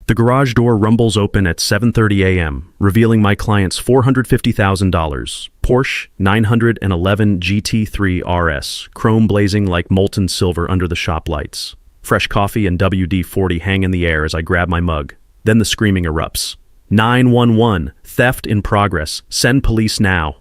The garage door rumbles open at 7:30 a.m., revealing my client's $450,000 Porsche 911 GT3 RS, chrome blazing like molten silver under the shop lights. Fresh coffee and WD-40 hang in the air as I grab my mug. Then the screaming erupts. 911, theft in progress, send police now.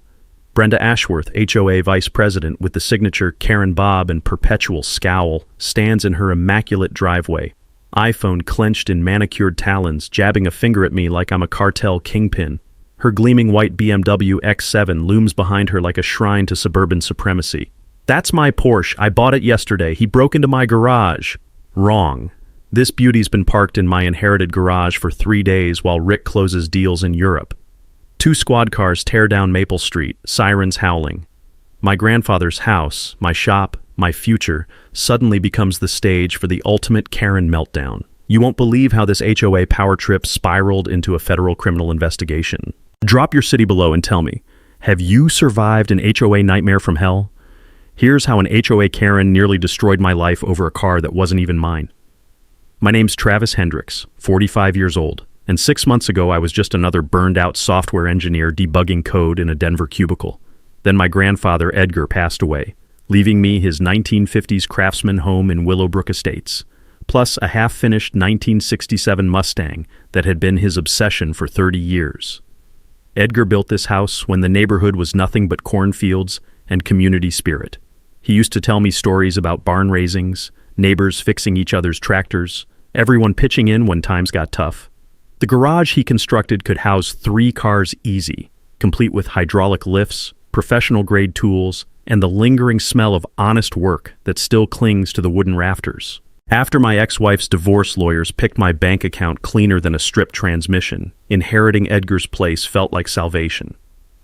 Brenda Ashworth, HOA Vice President with the signature Karen Bob and perpetual scowl, stands in her immaculate driveway, iPhone clenched in manicured talons, jabbing a finger at me like I'm a cartel kingpin. Her gleaming white BMW X7 looms behind her like a shrine to suburban supremacy. That's my Porsche. I bought it yesterday. He broke into my garage. Wrong. This beauty's been parked in my inherited garage for 3 days while Rick closes deals in Europe. 2 squad cars tear down Maple Street, sirens howling. My grandfather's house, my shop, my future, suddenly becomes the stage for the ultimate Karen meltdown. You won't believe how this HOA power trip spiraled into a federal criminal investigation. Drop your city below and tell me, have you survived an HOA nightmare from hell? Here's how an HOA Karen nearly destroyed my life over a car that wasn't even mine. My name's Travis Hendricks, 45 years old, and 6 months ago I was just another burned-out software engineer debugging code in a Denver cubicle. Then my grandfather, Edgar, passed away, leaving me his 1950s craftsman home in Willowbrook Estates, plus a half-finished 1967 Mustang that had been his obsession for 30 years. Edgar built this house when the neighborhood was nothing but cornfields and community spirit. He used to tell me stories about barn raisings, neighbors fixing each other's tractors, everyone pitching in when times got tough. The garage he constructed could house 3 cars easy, complete with hydraulic lifts, professional-grade tools, and the lingering smell of honest work that still clings to the wooden rafters. After my ex-wife's divorce lawyers picked my bank account cleaner than a stripped transmission, inheriting Edgar's place felt like salvation.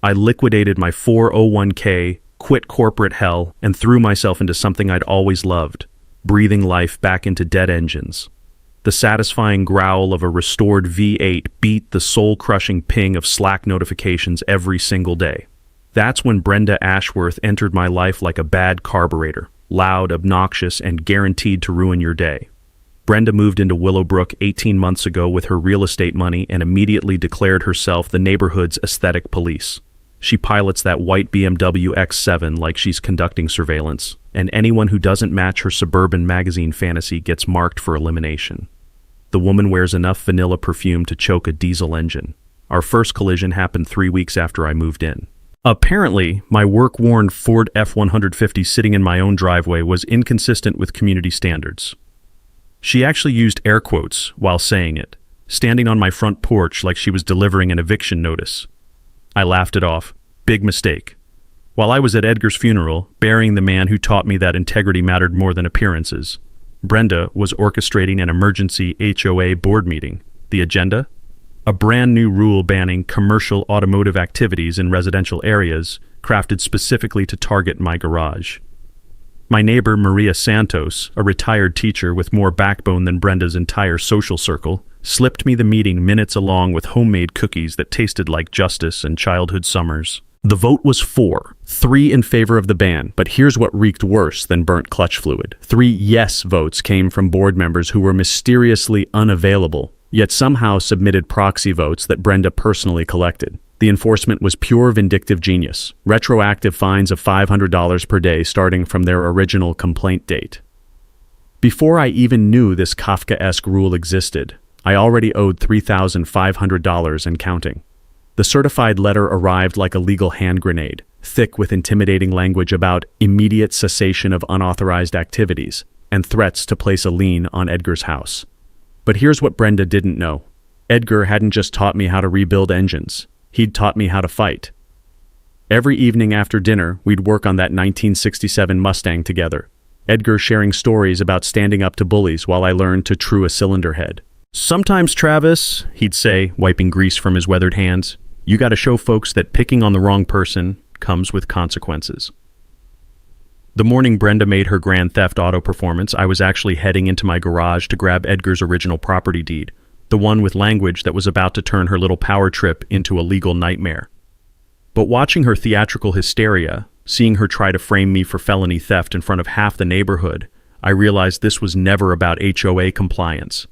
I liquidated my 401k, quit corporate hell, and threw myself into something I'd always loved, breathing life back into dead engines. The satisfying growl of a restored V8 beat the soul-crushing ping of Slack notifications every single day. That's when Brenda Ashworth entered my life like a bad carburetor, loud, obnoxious, and guaranteed to ruin your day. Brenda moved into Willowbrook 18 months ago with her real estate money and immediately declared herself the neighborhood's aesthetic police. She pilots that white BMW X7 like she's conducting surveillance, and anyone who doesn't match her suburban magazine fantasy gets marked for elimination. The woman wears enough vanilla perfume to choke a diesel engine. Our first collision happened 3 weeks after I moved in. Apparently, my work-worn Ford F-150 sitting in my own driveway was inconsistent with community standards. She actually used air quotes while saying it, standing on my front porch like she was delivering an eviction notice. I laughed it off. Big mistake. While I was at Edgar's funeral, burying the man who taught me that integrity mattered more than appearances, Brenda was orchestrating an emergency HOA board meeting. The agenda? A brand new rule banning commercial automotive activities in residential areas, crafted specifically to target my garage. My neighbor Maria Santos, a retired teacher with more backbone than Brenda's entire social circle, slipped me the meeting minutes along with homemade cookies that tasted like justice and childhood summers. The vote was 4-3 in favor of the ban, but here's what reeked worse than burnt clutch fluid. 3 yes votes came from board members who were mysteriously unavailable, yet somehow submitted proxy votes that Brenda personally collected. The enforcement was pure vindictive genius, retroactive fines of $500 per day starting from their original complaint date. Before I even knew this Kafkaesque rule existed, I already owed $3,500 and counting. The certified letter arrived like a legal hand grenade, thick with intimidating language about immediate cessation of unauthorized activities and threats to place a lien on Edgar's house. But here's what Brenda didn't know. Edgar hadn't just taught me how to rebuild engines. He'd taught me how to fight. Every evening after dinner, we'd work on that 1967 Mustang together, Edgar sharing stories about standing up to bullies while I learned to true a cylinder head. "Sometimes, Travis," he'd say, wiping grease from his weathered hands, "you gotta show folks that picking on the wrong person comes with consequences." The morning Brenda made her Grand Theft Auto performance, I was actually heading into my garage to grab Edgar's original property deed, the one with language that was about to turn her little power trip into a legal nightmare. But watching her theatrical hysteria, seeing her try to frame me for felony theft in front of half the neighborhood, I realized this was never about HOA compliance.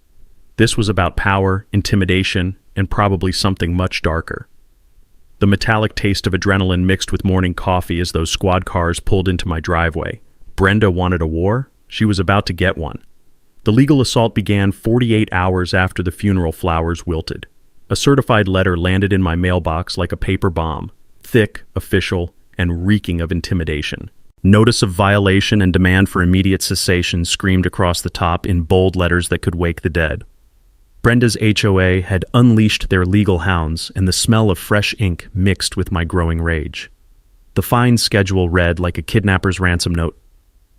This was about power, intimidation, and probably something much darker. The metallic taste of adrenaline mixed with morning coffee as those squad cars pulled into my driveway. Brenda wanted a war? She was about to get one. The legal assault began 48 hours after the funeral flowers wilted. A certified letter landed in my mailbox like a paper bomb, thick, official, and reeking of intimidation. Notice of violation and demand for immediate cessation screamed across the top in bold letters that could wake the dead. Brenda's HOA had unleashed their legal hounds, and the smell of fresh ink mixed with my growing rage. The fine schedule read like a kidnapper's ransom note: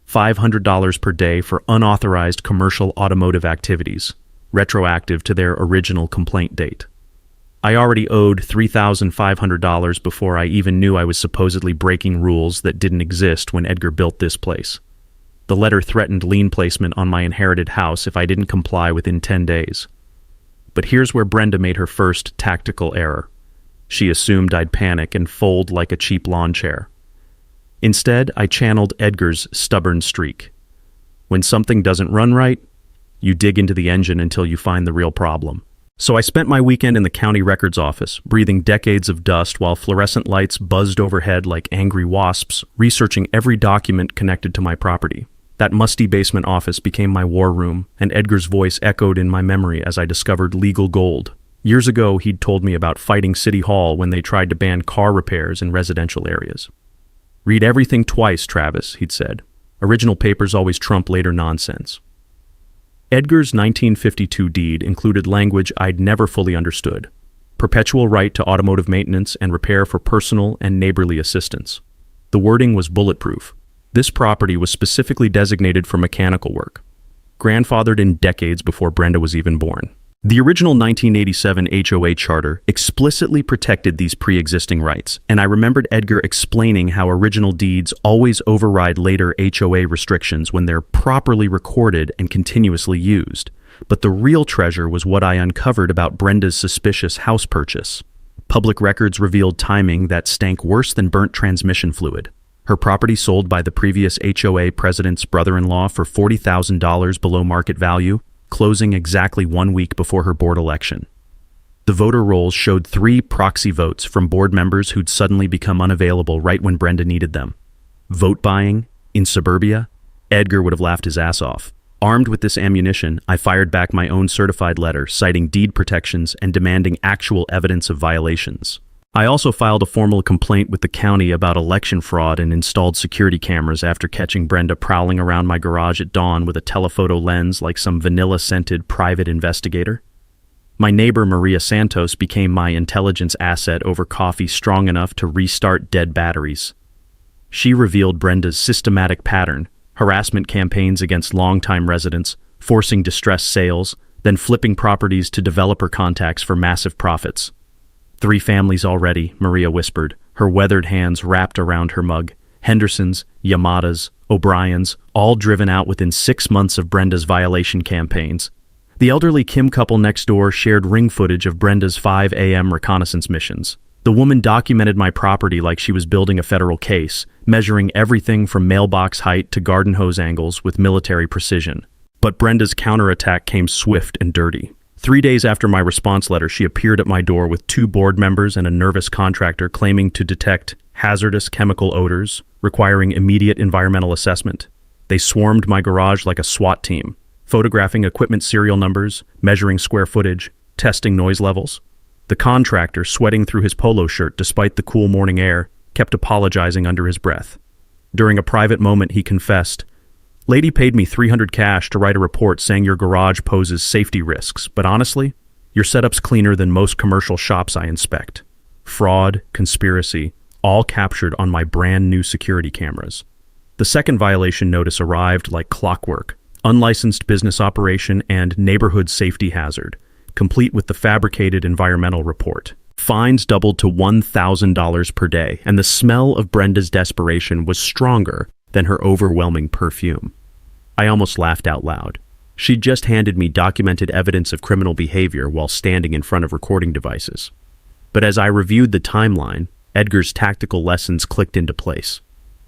$500 per day for unauthorized commercial automotive activities, retroactive to their original complaint date. I already owed $3,500 before I even knew I was supposedly breaking rules that didn't exist when Edgar built this place. The letter threatened lien placement on my inherited house if I didn't comply within 10 days. But here's where Brenda made her first tactical error. She assumed I'd panic and fold like a cheap lawn chair. Instead, I channeled Edgar's stubborn streak. When something doesn't run right, you dig into the engine until you find the real problem. So I spent my weekend in the county records office, breathing decades of dust while fluorescent lights buzzed overhead like angry wasps, researching every document connected to my property. That musty basement office became my war room, and Edgar's voice echoed in my memory as I discovered legal gold. Years ago, he'd told me about fighting City Hall when they tried to ban car repairs in residential areas. "Read everything twice, Travis," he'd said. "Original papers always trump later nonsense." Edgar's 1952 deed included language I'd never fully understood: perpetual right to automotive maintenance and repair for personal and neighborly assistance. The wording was bulletproof. This property was specifically designated for mechanical work, grandfathered in decades before Brenda was even born. The original 1987 HOA charter explicitly protected these pre-existing rights, and I remembered Edgar explaining how original deeds always override later HOA restrictions when they're properly recorded and continuously used. But the real treasure was what I uncovered about Brenda's suspicious house purchase. Public records revealed timing that stank worse than burnt transmission fluid. Her property sold by the previous HOA president's brother-in-law for $40,000 below market value, closing exactly 1 week before her board election. The voter rolls showed 3 proxy votes from board members who'd suddenly become unavailable right when Brenda needed them. Vote buying? In suburbia? Edgar would have laughed his ass off. Armed with this ammunition, I fired back my own certified letter, citing deed protections and demanding actual evidence of violations. I also filed a formal complaint with the county about election fraud and installed security cameras after catching Brenda prowling around my garage at dawn with a telephoto lens like some vanilla-scented private investigator. My neighbor Maria Santos became my intelligence asset over coffee strong enough to restart dead batteries. She revealed Brenda's systematic pattern: harassment campaigns against longtime residents, forcing distressed sales, then flipping properties to developer contacts for massive profits. 3 families already, Maria whispered, her weathered hands wrapped around her mug. Hendersons, Yamadas, O'Briens, all driven out within 6 months of Brenda's violation campaigns. The elderly Kim couple next door shared ring footage of Brenda's 5 a.m. reconnaissance missions. The woman documented my property like she was building a federal case, measuring everything from mailbox height to garden hose angles with military precision. But Brenda's counterattack came swift and dirty. 3 days after my response letter, she appeared at my door with 2 board members and a nervous contractor claiming to detect hazardous chemical odors, requiring immediate environmental assessment. They swarmed my garage like a SWAT team, photographing equipment serial numbers, measuring square footage, testing noise levels. The contractor, sweating through his polo shirt despite the cool morning air, kept apologizing under his breath. During a private moment, he confessed, "Lady paid me $300 cash to write a report saying your garage poses safety risks, but honestly, your setup's cleaner than most commercial shops I inspect." Fraud, conspiracy, all captured on my brand new security cameras. The second violation notice arrived like clockwork: unlicensed business operation and neighborhood safety hazard, complete with the fabricated environmental report. Fines doubled to $1,000 per day, and the smell of Brenda's desperation was stronger than her overwhelming perfume. I almost laughed out loud. She'd just handed me documented evidence of criminal behavior while standing in front of recording devices. But as I reviewed the timeline, Edgar's tactical lessons clicked into place.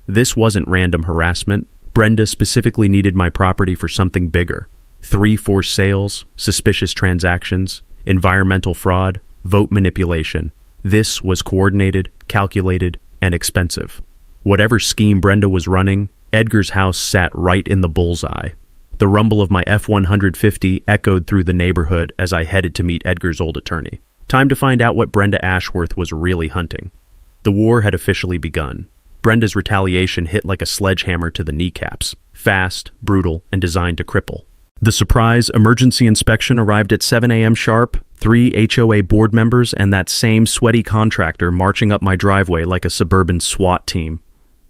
This wasn't random harassment. Brenda specifically needed my property for something bigger: 3 forced sales, suspicious transactions, environmental fraud, vote manipulation. This was coordinated, calculated, and expensive. Whatever scheme Brenda was running, Edgar's house sat right in the bullseye. The rumble of my F-150 echoed through the neighborhood as I headed to meet Edgar's old attorney. Time to find out what Brenda Ashworth was really hunting. The war had officially begun. Brenda's retaliation hit like a sledgehammer to the kneecaps. Fast, brutal, and designed to cripple. The surprise emergency inspection arrived at 7 a.m. sharp, 3 HOA board members and that same sweaty contractor marching up my driveway like a suburban SWAT team.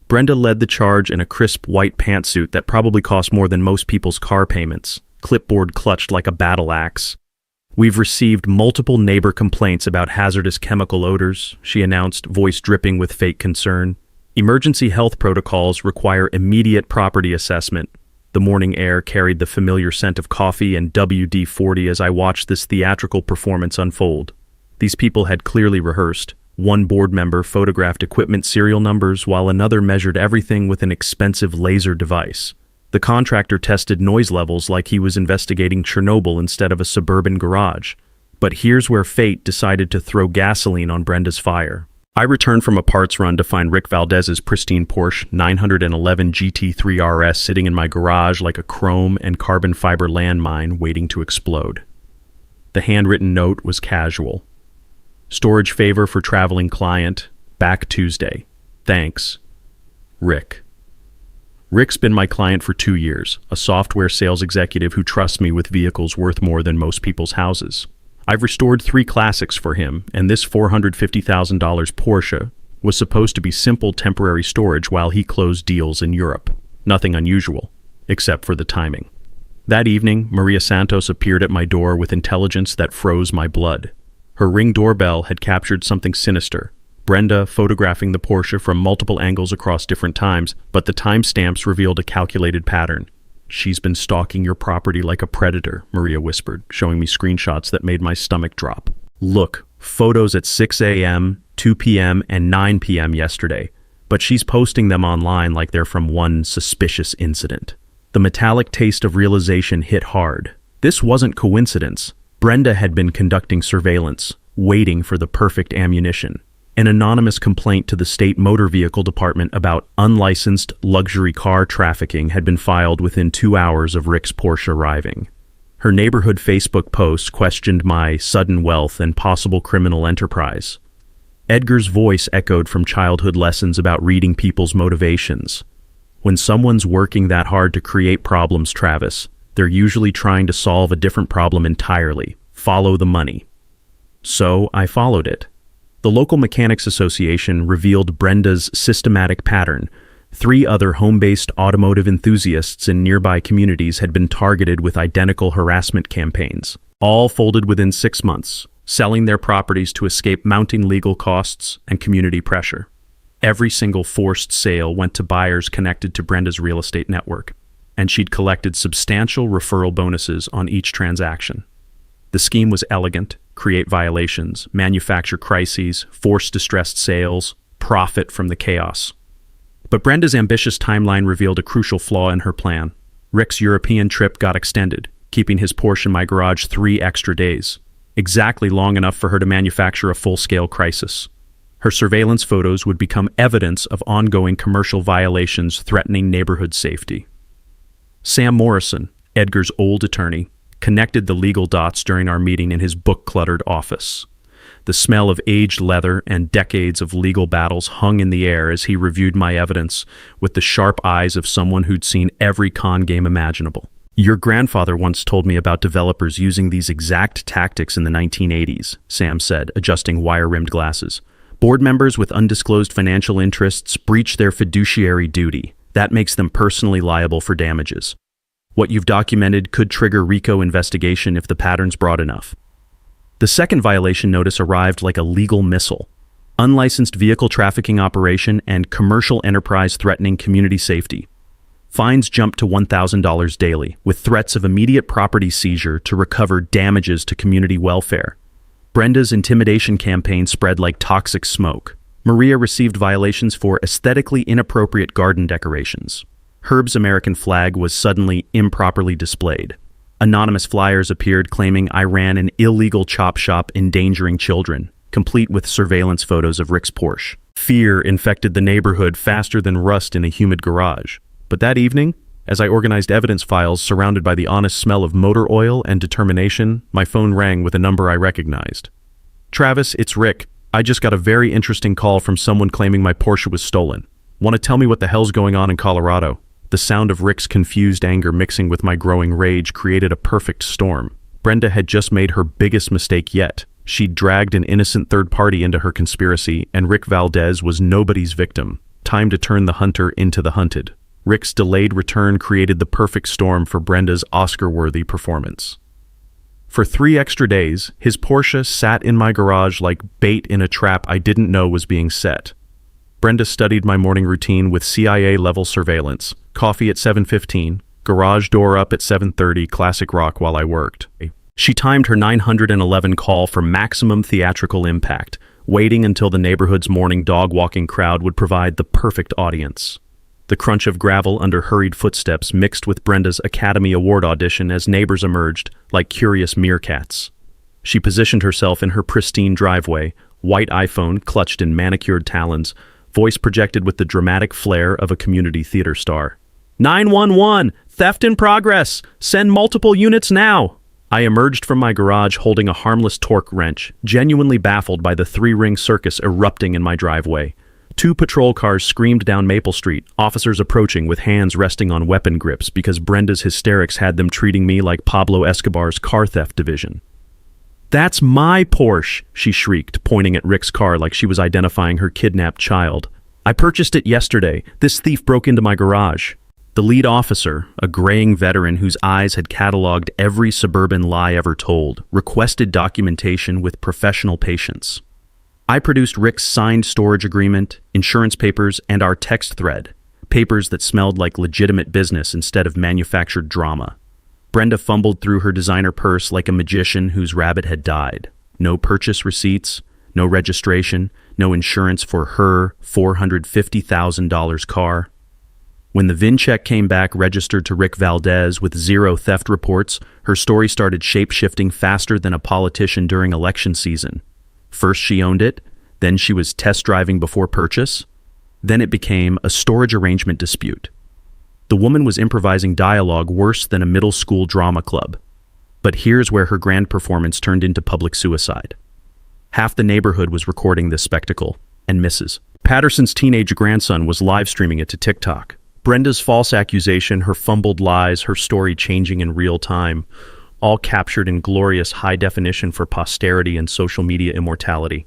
Brenda led the charge in a crisp white pantsuit that probably cost more than most people's car payments, clipboard clutched like a battle axe. "We've received multiple neighbor complaints about hazardous chemical odors," she announced, voice dripping with fake concern. "Emergency health protocols require immediate property assessment." The morning air carried the familiar scent of coffee and WD-40 as I watched this theatrical performance unfold. These people had clearly rehearsed. One board member photographed equipment serial numbers while another measured everything with an expensive laser device. The contractor tested noise levels like he was investigating Chernobyl instead of a suburban garage. But here's where fate decided to throw gasoline on Brenda's fire. I returned from a parts run to find Rick Valdez's pristine Porsche 911 GT3 RS sitting in my garage like a chrome and carbon fiber landmine waiting to explode. The handwritten note was casual. "Storage favor for traveling client. Back Tuesday. Thanks. Rick." Rick's been my client for 2 years, a software sales executive who trusts me with vehicles worth more than most people's houses. I've restored 3 classics for him, and this $450,000 Porsche was supposed to be simple temporary storage while he closed deals in Europe. Nothing unusual, except for the timing. That evening, Maria Santos appeared at my door with intelligence that froze my blood. Her Ring doorbell had captured something sinister. Brenda photographing the Porsche from multiple angles across different times, but the timestamps revealed a calculated pattern. "She's been stalking your property like a predator," Maria whispered, showing me screenshots that made my stomach drop. "Look, photos at 6 a.m., 2 p.m., and 9 p.m. yesterday, but she's posting them online like they're from one suspicious incident." The metallic taste of realization hit hard. This wasn't coincidence. Brenda had been conducting surveillance, waiting for the perfect ammunition. An anonymous complaint to the state motor vehicle department about unlicensed luxury car trafficking had been filed within 2 hours of Rick's Porsche arriving. Her neighborhood Facebook post questioned my sudden wealth and possible criminal enterprise. Edgar's voice echoed from childhood lessons about reading people's motivations. When someone's working that hard to create problems, Travis, they're usually trying to solve a different problem entirely. Follow the money. So I followed it. The local mechanics association revealed Brenda's systematic pattern. 3 other home-based automotive enthusiasts in nearby communities had been targeted with identical harassment campaigns, all folded within 6 months, selling their properties to escape mounting legal costs and community pressure. Every single forced sale went to buyers connected to Brenda's real estate network, and she'd collected substantial referral bonuses on each transaction. The scheme was elegant: create violations, manufacture crises, force distressed sales, profit from the chaos. But Brenda's ambitious timeline revealed a crucial flaw in her plan. Rick's European trip got extended, keeping his Porsche in my garage 3 extra days, exactly long enough for her to manufacture a full-scale crisis. Her surveillance photos would become evidence of ongoing commercial violations threatening neighborhood safety. Sam Morrison, Edgar's old attorney, connected the legal dots during our meeting in his book-cluttered office. The smell of aged leather and decades of legal battles hung in the air as he reviewed my evidence with the sharp eyes of someone who'd seen every con game imaginable. "Your grandfather once told me about developers using these exact tactics in the 1980s, Sam said, adjusting wire-rimmed glasses. "Board members with undisclosed financial interests breach their fiduciary duty. That makes them personally liable for damages. What you've documented could trigger RICO investigation if the pattern's broad enough." The second violation notice arrived like a legal missile. Unlicensed vehicle trafficking operation and commercial enterprise threatening community safety. Fines jumped to $1,000 daily, with threats of immediate property seizure to recover damages to community welfare. Brenda's intimidation campaign spread like toxic smoke. Maria received violations for aesthetically inappropriate garden decorations. Herb's American flag was suddenly improperly displayed. Anonymous flyers appeared claiming I ran an illegal chop shop endangering children, complete with surveillance photos of Rick's Porsche. Fear infected the neighborhood faster than rust in a humid garage. But that evening, as I organized evidence files surrounded by the honest smell of motor oil and determination, my phone rang with a number I recognized. "Travis, it's Rick. I just got a very interesting call from someone claiming my Porsche was stolen. Want to tell me what the hell's going on in Colorado?" The sound of Rick's confused anger mixing with my growing rage created a perfect storm. Brenda had just made her biggest mistake yet. She'd dragged an innocent third party into her conspiracy, and Rick Valdez was nobody's victim. Time to turn the hunter into the hunted. Rick's delayed return created the perfect storm for Brenda's Oscar-worthy performance. For 3 extra days, his Porsche sat in my garage like bait in a trap I didn't know was being set. Brenda studied my morning routine with CIA-level surveillance. Coffee at 7:15, garage door up at 7:30, classic rock while I worked. She timed her 911 call for maximum theatrical impact, waiting until the neighborhood's morning dog-walking crowd would provide the perfect audience. The crunch of gravel under hurried footsteps mixed with Brenda's Academy Award audition as neighbors emerged, like curious meerkats. She positioned herself in her pristine driveway, white iPhone clutched in manicured talons, voice projected with the dramatic flair of a community theater star. 911! Theft in progress! Send multiple units now! I emerged from my garage holding a harmless torque wrench, genuinely baffled by the 3-ring circus erupting in my driveway. 2 patrol cars screamed down Maple Street, officers approaching with hands resting on weapon grips because Brenda's hysterics had them treating me like Pablo Escobar's car theft division. "That's my Porsche," she shrieked, pointing at Rick's car like she was identifying her kidnapped child. "I purchased it yesterday. This thief broke into my garage." The lead officer, a graying veteran whose eyes had cataloged every suburban lie ever told, requested documentation with professional patience. I produced Rick's signed storage agreement, insurance papers, and our text thread, papers that smelled like legitimate business instead of manufactured drama. Brenda fumbled through her designer purse like a magician whose rabbit had died. No purchase receipts, no registration, no insurance for her $450,000 car. When the VIN check came back registered to Rick Valdez with 0 theft reports, her story started shape-shifting faster than a politician during election season. First she owned it, then she was test driving before purchase, then it became a storage arrangement dispute. The woman was improvising dialogue worse than a middle school drama club. But here's where her grand performance turned into public suicide. Half the neighborhood was recording this spectacle, and Mrs. Patterson's teenage grandson was live streaming it to TikTok. Brenda's false accusation, her fumbled lies, her story changing in real time, all captured in glorious high definition for posterity and social media immortality.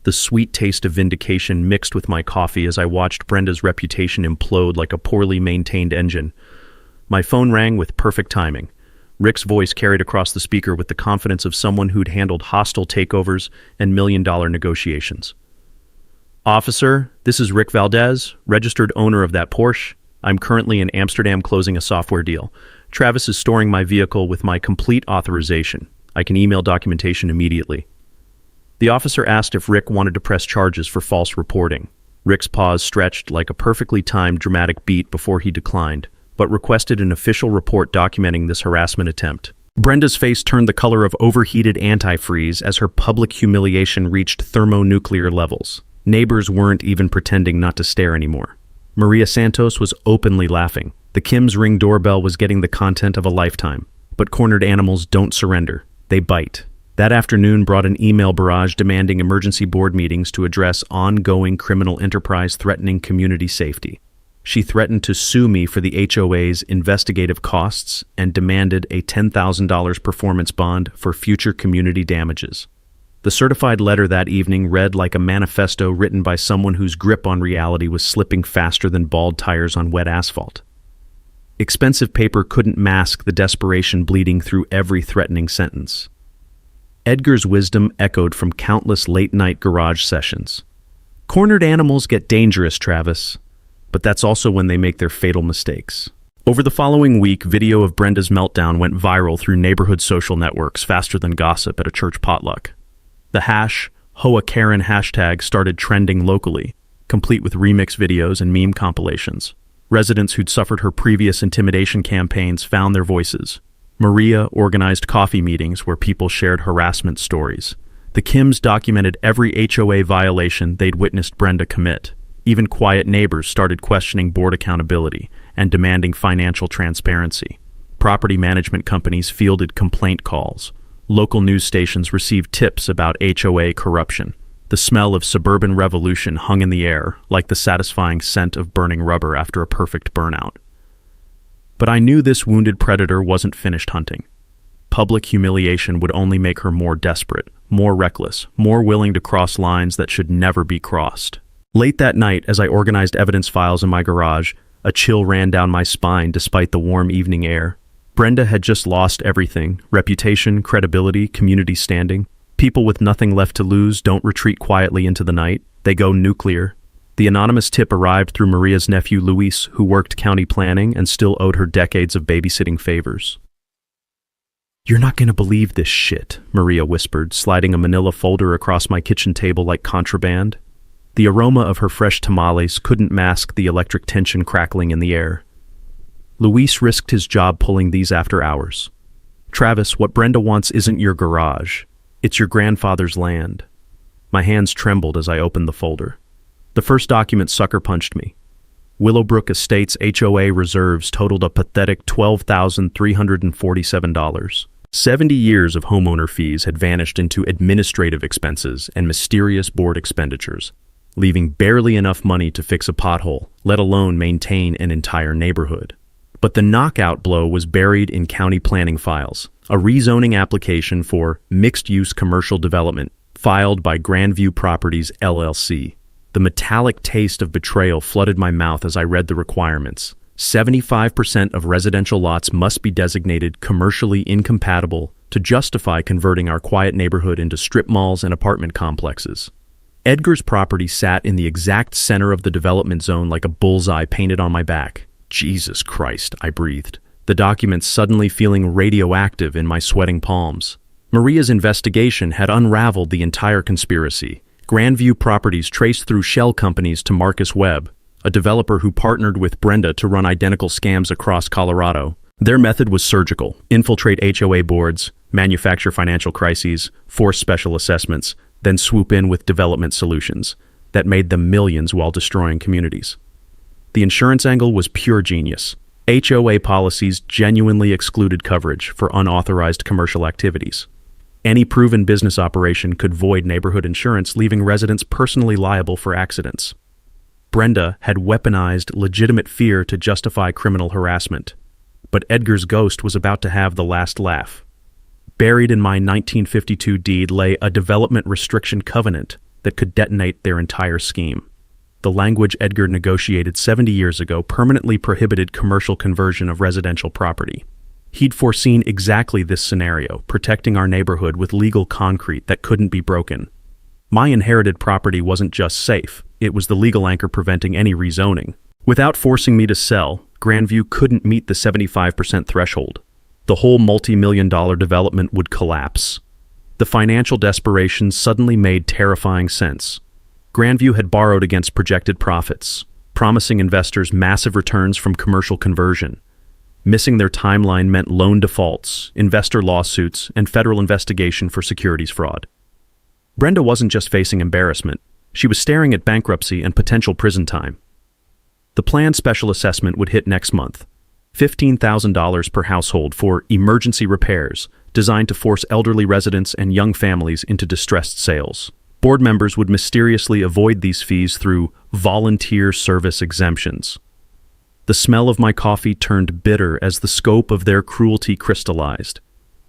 The sweet taste of vindication mixed with my coffee as I watched Brenda's reputation implode like a poorly maintained engine. My phone rang with perfect timing. Rick's voice carried across the speaker with the confidence of someone who'd handled hostile takeovers and million-dollar negotiations. "Officer, this is Rick Valdez, registered owner of that Porsche. I'm currently in Amsterdam closing a software deal. Travis is storing my vehicle with my complete authorization. I can email documentation immediately." The officer asked if Rick wanted to press charges for false reporting. Rick's pause stretched like a perfectly timed dramatic beat before he declined, but requested an official report documenting this harassment attempt. Brenda's face turned the color of overheated antifreeze as her public humiliation reached thermonuclear levels. Neighbors weren't even pretending not to stare anymore. Maria Santos was openly laughing. The Kim's Ring doorbell was getting the content of a lifetime. But cornered animals don't surrender. They bite. That afternoon brought an email barrage demanding emergency board meetings to address ongoing criminal enterprise threatening community safety. She threatened to sue me for the HOA's investigative costs and demanded a $10,000 performance bond for future community damages. The certified letter that evening read like a manifesto written by someone whose grip on reality was slipping faster than bald tires on wet asphalt. Expensive paper couldn't mask the desperation bleeding through every threatening sentence. Edgar's wisdom echoed from countless late-night garage sessions. Cornered animals get dangerous, Travis, but that's also when they make their fatal mistakes. Over the following week, video of Brenda's meltdown went viral through neighborhood social networks faster than gossip at a church potluck. The #HOA Karen hashtag started trending locally, complete with remix videos and meme compilations. Residents who'd suffered her previous intimidation campaigns found their voices. Maria organized coffee meetings where people shared harassment stories. The Kims documented every HOA violation they'd witnessed Brenda commit. Even quiet neighbors started questioning board accountability and demanding financial transparency. Property management companies fielded complaint calls. Local news stations received tips about HOA corruption. The smell of suburban revolution hung in the air, like the satisfying scent of burning rubber after a perfect burnout. But I knew this wounded predator wasn't finished hunting. Public humiliation would only make her more desperate, more reckless, more willing to cross lines that should never be crossed. Late that night, as I organized evidence files in my garage, a chill ran down my spine despite the warm evening air. Brenda had just lost everything: reputation, credibility, community standing. People with nothing left to lose don't retreat quietly into the night. They go nuclear. The anonymous tip arrived through Maria's nephew Luis, who worked county planning and still owed her decades of babysitting favors. "You're not going to believe this shit," Maria whispered, sliding a manila folder across my kitchen table like contraband. The aroma of her fresh tamales couldn't mask the electric tension crackling in the air. Luis risked his job pulling these after hours. "Travis, what Brenda wants isn't your garage. It's your grandfather's land." My hands trembled as I opened the folder. The first document sucker punched me. Willowbrook Estates HOA reserves totaled a pathetic $12,347. 70 years of homeowner fees had vanished into administrative expenses and mysterious board expenditures, leaving barely enough money to fix a pothole, let alone maintain an entire neighborhood. But the knockout blow was buried in county planning files, a rezoning application for mixed-use commercial development filed by Grandview Properties, LLC. The metallic taste of betrayal flooded my mouth as I read the requirements. 75% of residential lots must be designated commercially incompatible to justify converting our quiet neighborhood into strip malls and apartment complexes. Edgar's property sat in the exact center of the development zone like a bullseye painted on my back. Jesus Christ, I breathed, the document suddenly feeling radioactive in my sweating palms. Maria's investigation had unraveled the entire conspiracy. Grandview Properties traced through shell companies to Marcus Webb, a developer who partnered with Brenda to run identical scams across Colorado. Their method was surgical: infiltrate HOA boards, manufacture financial crises, force special assessments, then swoop in with development solutions that made them millions while destroying communities. The insurance angle was pure genius. HOA policies genuinely excluded coverage for unauthorized commercial activities. Any proven business operation could void neighborhood insurance, leaving residents personally liable for accidents. Brenda had weaponized legitimate fear to justify criminal harassment. But Edgar's ghost was about to have the last laugh. Buried in my 1952 deed lay a development restriction covenant that could detonate their entire scheme. The language Edgar negotiated 70 years ago permanently prohibited commercial conversion of residential property. He'd foreseen exactly this scenario, protecting our neighborhood with legal concrete that couldn't be broken. My inherited property wasn't just safe, it was the legal anchor preventing any rezoning. Without forcing me to sell, Grandview couldn't meet the 75% threshold. The whole multi-million-dollar development would collapse. The financial desperation suddenly made terrifying sense. Grandview had borrowed against projected profits, promising investors massive returns from commercial conversion. Missing their timeline meant loan defaults, investor lawsuits, and federal investigation for securities fraud. Brenda wasn't just facing embarrassment, she was staring at bankruptcy and potential prison time. The planned special assessment would hit next month, $15,000 per household for emergency repairs designed to force elderly residents and young families into distressed sales. Board members would mysteriously avoid these fees through volunteer service exemptions. The smell of my coffee turned bitter as the scope of their cruelty crystallized.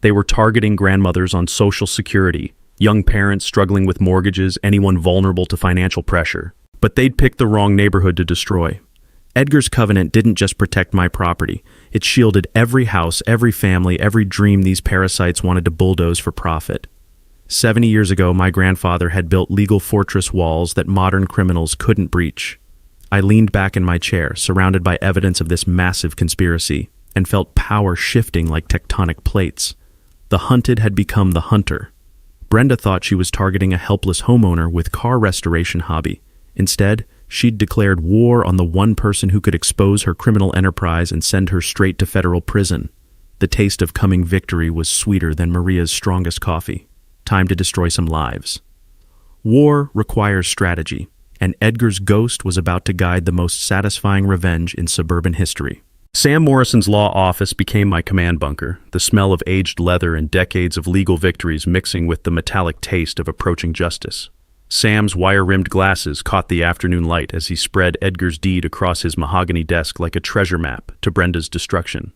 They were targeting grandmothers on Social Security, young parents struggling with mortgages, anyone vulnerable to financial pressure. But they'd picked the wrong neighborhood to destroy. Edgar's covenant didn't just protect my property. It shielded every house, every family, every dream these parasites wanted to bulldoze for profit. 70 years ago, my grandfather had built legal fortress walls that modern criminals couldn't breach. I leaned back in my chair, surrounded by evidence of this massive conspiracy, and felt power shifting like tectonic plates. The hunted had become the hunter. Brenda thought she was targeting a helpless homeowner with car restoration hobby. Instead, she'd declared war on the one person who could expose her criminal enterprise and send her straight to federal prison. The taste of coming victory was sweeter than Maria's strongest coffee. Time to destroy some lives. War requires strategy, and Edgar's ghost was about to guide the most satisfying revenge in suburban history. Sam Morrison's law office became my command bunker, the smell of aged leather and decades of legal victories mixing with the metallic taste of approaching justice. Sam's wire-rimmed glasses caught the afternoon light as he spread Edgar's deed across his mahogany desk like a treasure map to Brenda's destruction.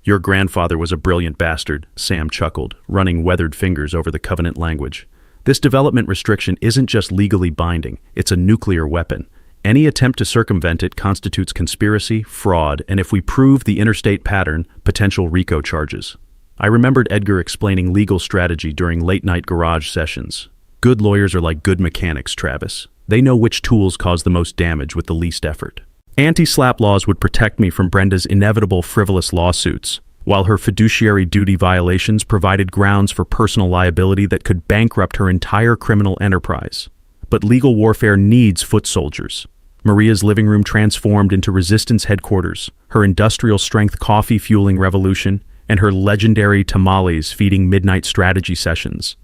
"Your grandfather was a brilliant bastard," Sam chuckled, running weathered fingers over the covenant language. "This development restriction isn't just legally binding, it's a nuclear weapon. Any attempt to circumvent it constitutes conspiracy, fraud, and if we prove the interstate pattern, potential RICO charges." I remembered Edgar explaining legal strategy during late-night garage sessions. Good lawyers are like good mechanics, Travis. They know which tools cause the most damage with the least effort. Anti-SLAPP laws would protect me from Brenda's inevitable frivolous lawsuits, while her fiduciary duty violations provided grounds for personal liability that could bankrupt her entire criminal enterprise. But legal warfare needs foot soldiers. Maria's living room transformed into resistance headquarters, her industrial-strength coffee fueling revolution, and her legendary tamales feeding midnight strategy sessions.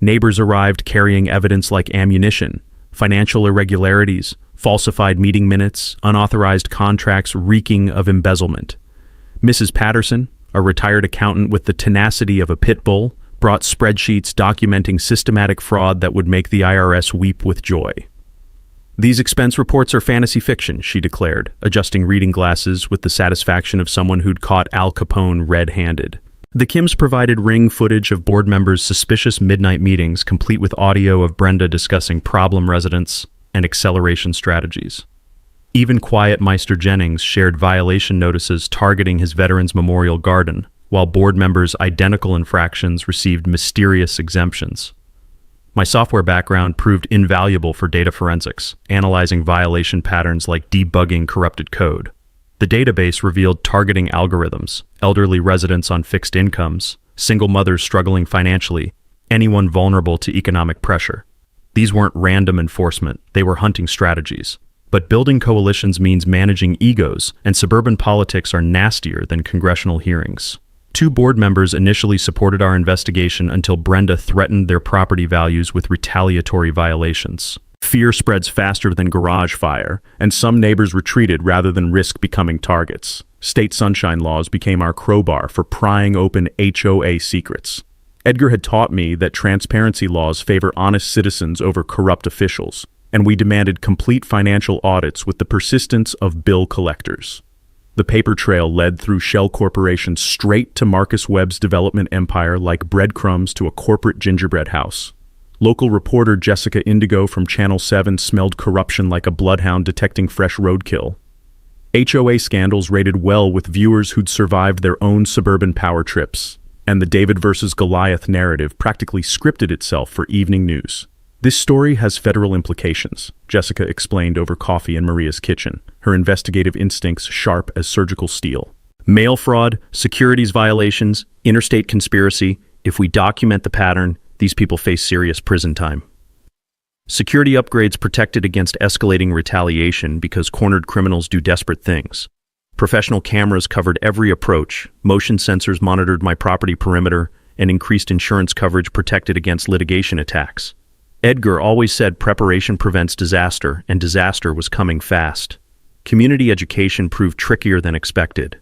Neighbors arrived carrying evidence like ammunition, financial irregularities, falsified meeting minutes, unauthorized contracts reeking of embezzlement. Mrs. Patterson, a retired accountant with the tenacity of a pit bull, brought spreadsheets documenting systematic fraud that would make the IRS weep with joy. "These expense reports are fantasy fiction," she declared, adjusting reading glasses with the satisfaction of someone who'd caught Al Capone red-handed. The Kims provided ring footage of board members' suspicious midnight meetings, complete with audio of Brenda discussing problem residents and acceleration strategies. Even quiet Meister Jennings shared violation notices targeting his Veterans Memorial Garden, while board members' identical infractions received mysterious exemptions. My software background proved invaluable for data forensics, analyzing violation patterns like debugging corrupted code. The database revealed targeting algorithms, elderly residents on fixed incomes, single mothers struggling financially, anyone vulnerable to economic pressure. These weren't random enforcement, they were hunting strategies. But building coalitions means managing egos, and suburban politics are nastier than congressional hearings. 2 board members initially supported our investigation until Brenda threatened their property values with retaliatory violations. Fear spreads faster than garage fire, and some neighbors retreated rather than risk becoming targets. State sunshine laws became our crowbar for prying open HOA secrets. Edgar had taught me that transparency laws favor honest citizens over corrupt officials, and we demanded complete financial audits with the persistence of bill collectors. The paper trail led through shell corporations straight to Marcus Webb's development empire like breadcrumbs to a corporate gingerbread house. Local reporter Jessica Indigo from Channel 7 smelled corruption like a bloodhound detecting fresh roadkill. HOA scandals rated well with viewers who'd survived their own suburban power trips, and the David versus Goliath narrative practically scripted itself for evening news. "This story has federal implications," Jessica explained over coffee in Maria's kitchen, her investigative instincts sharp as surgical steel. "Mail fraud, securities violations, interstate conspiracy. If we document the pattern, these people face serious prison time. Security upgrades protected against escalating retaliation because cornered criminals do desperate things. Professional cameras covered every approach, motion sensors monitored my property perimeter, and increased insurance coverage protected against litigation attacks. Edgar always said preparation prevents disaster, and disaster was coming fast. Community education proved trickier than expected.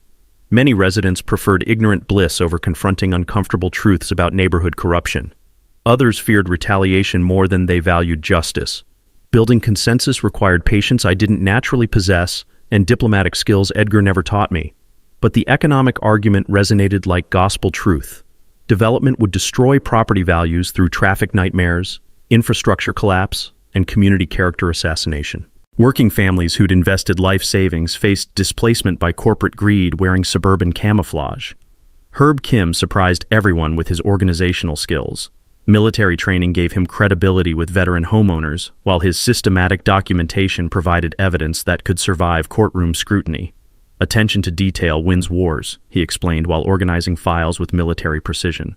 Many residents preferred ignorant bliss over confronting uncomfortable truths about neighborhood corruption. Others feared retaliation more than they valued justice. Building consensus required patience I didn't naturally possess and diplomatic skills Edgar never taught me. But the economic argument resonated like gospel truth. Development would destroy property values through traffic nightmares, infrastructure collapse, and community character assassination. Working families who'd invested life savings faced displacement by corporate greed wearing suburban camouflage. Herb Kim surprised everyone with his organizational skills. Military training gave him credibility with veteran homeowners, while his systematic documentation provided evidence that could survive courtroom scrutiny. Attention to detail wins wars, he explained while organizing files with military precision.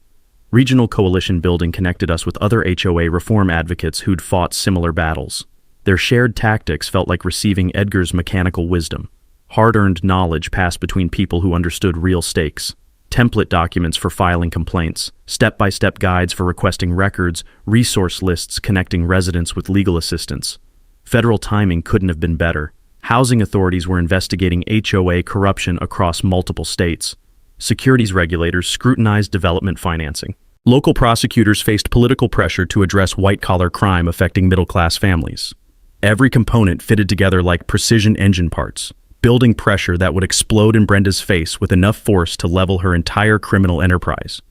Regional coalition building connected us with other HOA reform advocates who'd fought similar battles. Their shared tactics felt like receiving Edgar's mechanical wisdom. Hard-earned knowledge passed between people who understood real stakes. template documents for filing complaints, step-by-step guides for requesting records, resource lists connecting residents with legal assistance. Federal timing couldn't have been better. Housing authorities were investigating HOA corruption across multiple states. Securities regulators scrutinized development financing. Local prosecutors faced political pressure to address white-collar crime affecting middle-class families. Every component fitted together like precision engine parts, building pressure that would explode in Brenda's face with enough force to level her entire criminal enterprise.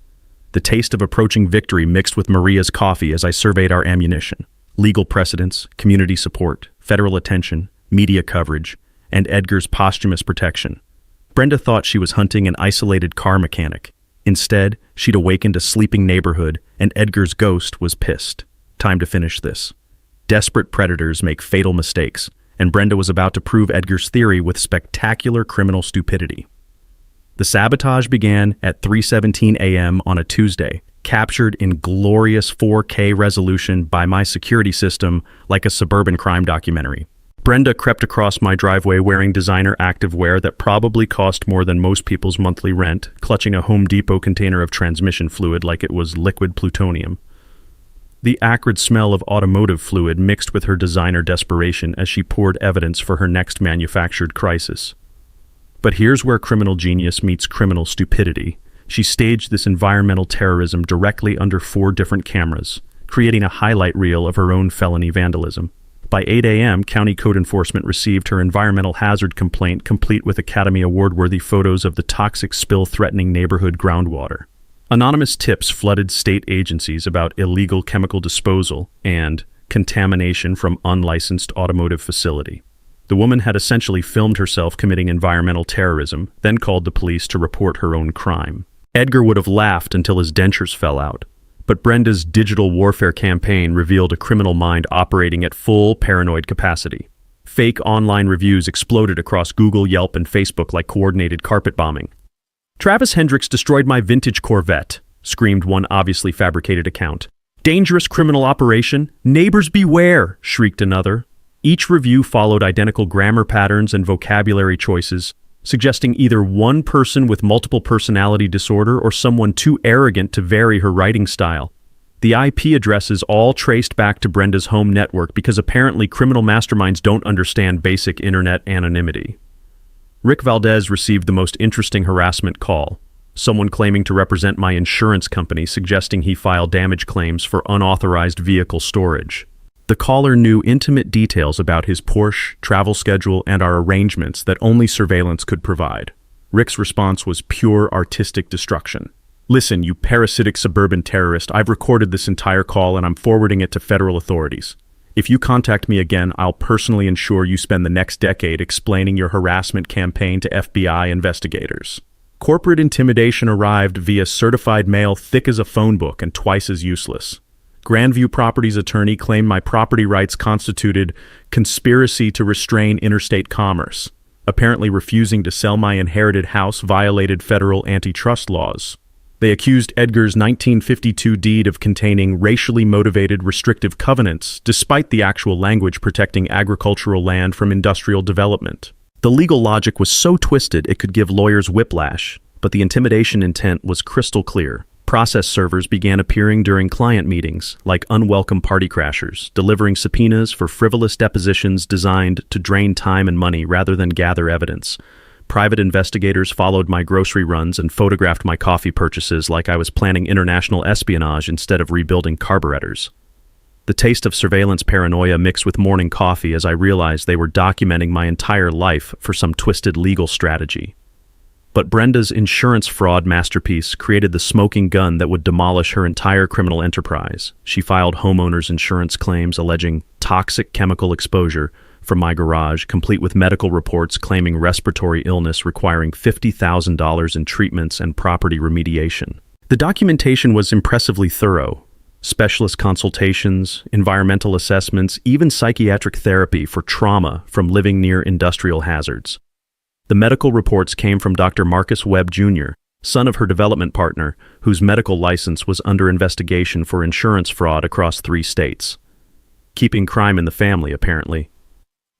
The taste of approaching victory mixed with Maria's coffee as I surveyed our ammunition. Legal precedents, community support, federal attention, media coverage, and Edgar's posthumous protection. Brenda thought she was hunting an isolated car mechanic. Instead, she'd awakened a sleeping neighborhood, and Edgar's ghost was pissed. Time to finish this. Desperate predators make fatal mistakes, and Brenda was about to prove Edgar's theory with spectacular criminal stupidity. The sabotage began at 3:17 a.m. on a Tuesday, captured in glorious 4K resolution by my security system like a suburban crime documentary. Brenda crept across my driveway wearing designer activewear that probably cost more than most people's monthly rent, clutching a Home Depot container of transmission fluid like it was liquid plutonium. The acrid smell of automotive fluid mixed with her designer desperation as she poured evidence for her next manufactured crisis. But here's where criminal genius meets criminal stupidity. She staged this environmental terrorism directly under 4 different cameras, creating a highlight reel of her own felony vandalism. By 8 a.m., County Code Enforcement received her environmental hazard complaint complete with Academy Award-worthy photos of the toxic spill threatening neighborhood groundwater. Anonymous tips flooded state agencies about illegal chemical disposal and contamination from unlicensed automotive facility. The woman had essentially filmed herself committing environmental terrorism, then called the police to report her own crime. Edgar would have laughed until his dentures fell out. But Brenda's digital warfare campaign revealed a criminal mind operating at full paranoid capacity. Fake online reviews exploded across Google, Yelp, and Facebook like coordinated carpet bombing. "Travis Hendricks destroyed my vintage Corvette," screamed one obviously fabricated account. "Dangerous criminal operation. Neighbors beware," shrieked another. Each review followed identical grammar patterns and vocabulary choices, suggesting either one person with multiple personality disorder or someone too arrogant to vary her writing style. The IP addresses all traced back to Brenda's home network because apparently criminal masterminds don't understand basic internet anonymity. Rick Valdez received the most interesting harassment call. Someone claiming to represent my insurance company suggesting he file damage claims for unauthorized vehicle storage. The caller knew intimate details about his Porsche, travel schedule, and our arrangements that only surveillance could provide. Rick's response was pure artistic destruction. "Listen, you parasitic suburban terrorist, I've recorded this entire call and I'm forwarding it to federal authorities. If you contact me again, I'll personally ensure you spend the next decade explaining your harassment campaign to FBI investigators." Corporate intimidation arrived via certified mail thick as a phone book and twice as useless. Grandview Properties attorney claimed my property rights constituted conspiracy to restrain interstate commerce. Apparently refusing to sell my inherited house violated federal antitrust laws. They accused Edgar's 1952 deed of containing racially motivated restrictive covenants, despite the actual language protecting agricultural land from industrial development. The legal logic was so twisted it could give lawyers whiplash, but the intimidation intent was crystal clear. Process servers began appearing during client meetings, like unwelcome party crashers, delivering subpoenas for frivolous depositions designed to drain time and money rather than gather evidence. Private investigators followed my grocery runs and photographed my coffee purchases like I was planning international espionage instead of rebuilding carburetors. The taste of surveillance paranoia mixed with morning coffee as I realized they were documenting my entire life for some twisted legal strategy. But Brenda's insurance fraud masterpiece created the smoking gun that would demolish her entire criminal enterprise. She filed homeowners' insurance claims alleging toxic chemical exposure from my garage, complete with medical reports claiming respiratory illness requiring $50,000 in treatments and property remediation. The documentation was impressively thorough. Specialist consultations, environmental assessments, even psychiatric therapy for trauma from living near industrial hazards. The medical reports came from Dr. Marcus Webb Jr., son of her development partner, whose medical license was under investigation for insurance fraud across 3 states. Keeping crime in the family, apparently.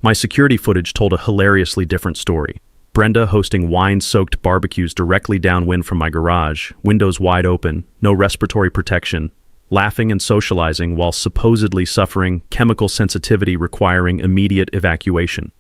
My security footage told a hilariously different story. Brenda hosting wine-soaked barbecues directly downwind from my garage, windows wide open, no respiratory protection, laughing and socializing while supposedly suffering chemical sensitivity requiring immediate evacuation.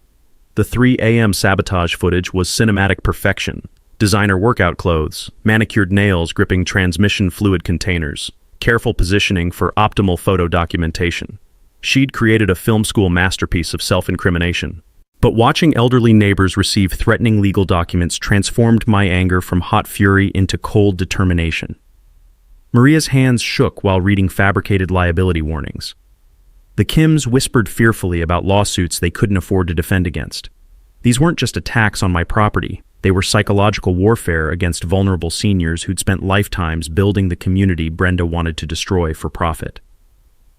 The 3 a.m. sabotage footage was cinematic perfection. Designer workout clothes, manicured nails gripping transmission fluid containers, careful positioning for optimal photo documentation. She'd created a film school masterpiece of self-incrimination. But watching elderly neighbors receive threatening legal documents transformed my anger from hot fury into cold determination. Maria's hands shook while reading fabricated liability warnings. The Kims whispered fearfully about lawsuits they couldn't afford to defend against. These weren't just attacks on my property. They were psychological warfare against vulnerable seniors who'd spent lifetimes building the community Brenda wanted to destroy for profit.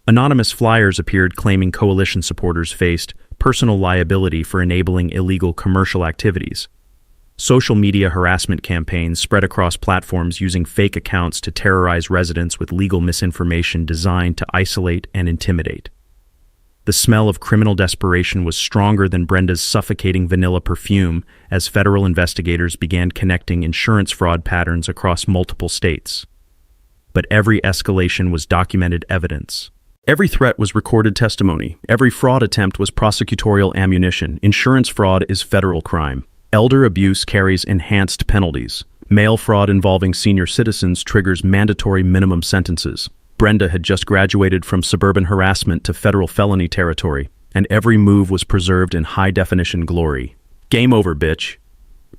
Anonymous flyers appeared claiming coalition supporters faced personal liability for enabling illegal commercial activities. Social media harassment campaigns spread across platforms using fake accounts to terrorize residents with legal misinformation designed to isolate and intimidate. The smell of criminal desperation was stronger than Brenda's suffocating vanilla perfume as federal investigators began connecting insurance fraud patterns across multiple states. But every escalation was documented evidence. Every threat was recorded testimony. Every fraud attempt was prosecutorial ammunition. Insurance fraud is federal crime. Elder abuse carries enhanced penalties. Mail fraud involving senior citizens triggers mandatory minimum sentences. Brenda had just graduated from suburban harassment to federal felony territory, and every move was preserved in high-definition glory. Game over, bitch.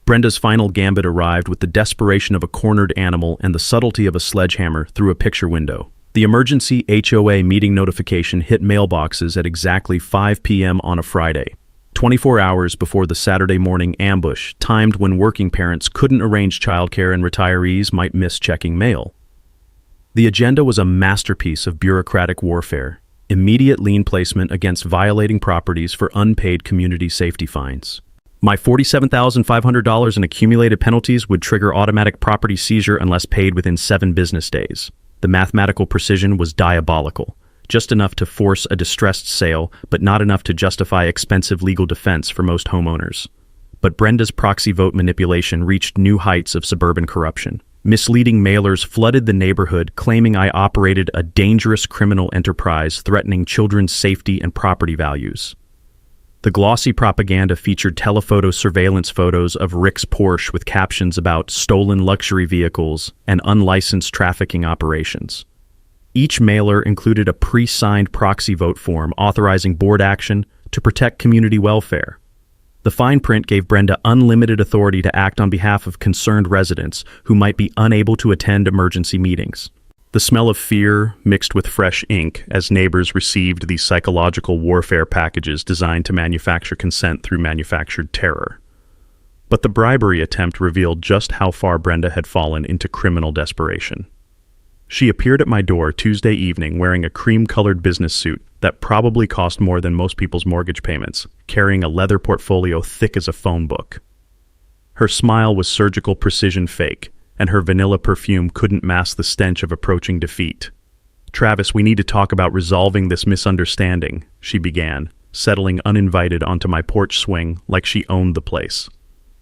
Brenda's final gambit arrived with the desperation of a cornered animal and the subtlety of a sledgehammer through a picture window. The emergency HOA meeting notification hit mailboxes at exactly 5 p.m. on a Friday, 24 hours before the Saturday morning ambush, timed when working parents couldn't arrange childcare and retirees might miss checking mail. The agenda was a masterpiece of bureaucratic warfare, immediate lien placement against violating properties for unpaid community safety fines. My $47,500 in accumulated penalties would trigger automatic property seizure unless paid within 7 business days. The mathematical precision was diabolical, just enough to force a distressed sale, but not enough to justify expensive legal defense for most homeowners. But Brenda's proxy vote manipulation reached new heights of suburban corruption. Misleading mailers flooded the neighborhood, claiming I operated a dangerous criminal enterprise threatening children's safety and property values. The glossy propaganda featured telephoto surveillance photos of Rick's Porsche with captions about stolen luxury vehicles and unlicensed trafficking operations. Each mailer included a pre-signed proxy vote form authorizing board action to protect community welfare. The fine print gave Brenda unlimited authority to act on behalf of concerned residents who might be unable to attend emergency meetings. The smell of fear mixed with fresh ink as neighbors received these psychological warfare packages designed to manufacture consent through manufactured terror. But the bribery attempt revealed just how far Brenda had fallen into criminal desperation. She appeared at my door Tuesday evening wearing a cream-colored business suit that probably cost more than most people's mortgage payments, carrying a leather portfolio thick as a phone book. Her smile was surgical precision fake, and her vanilla perfume couldn't mask the stench of approaching defeat. "Travis, we need to talk about resolving this misunderstanding," she began, settling uninvited onto my porch swing like she owned the place.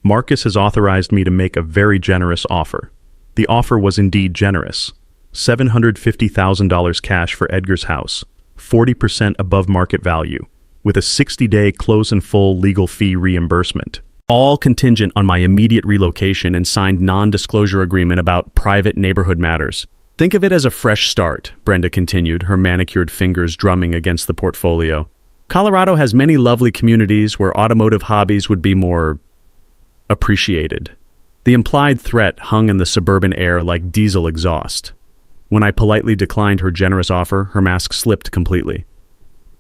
"Marcus has authorized me to make a very generous offer." The offer was indeed generous. $750,000 cash for Edgar's house, 40% above market value, with a 60-day close-in-full legal fee reimbursement. All contingent on my immediate relocation and signed non-disclosure agreement about private neighborhood matters. "Think of it as a fresh start," Brenda continued, her manicured fingers drumming against the portfolio. "Colorado has many lovely communities where automotive hobbies would be more appreciated." The implied threat hung in the suburban air like diesel exhaust. When I politely declined her generous offer, her mask slipped completely.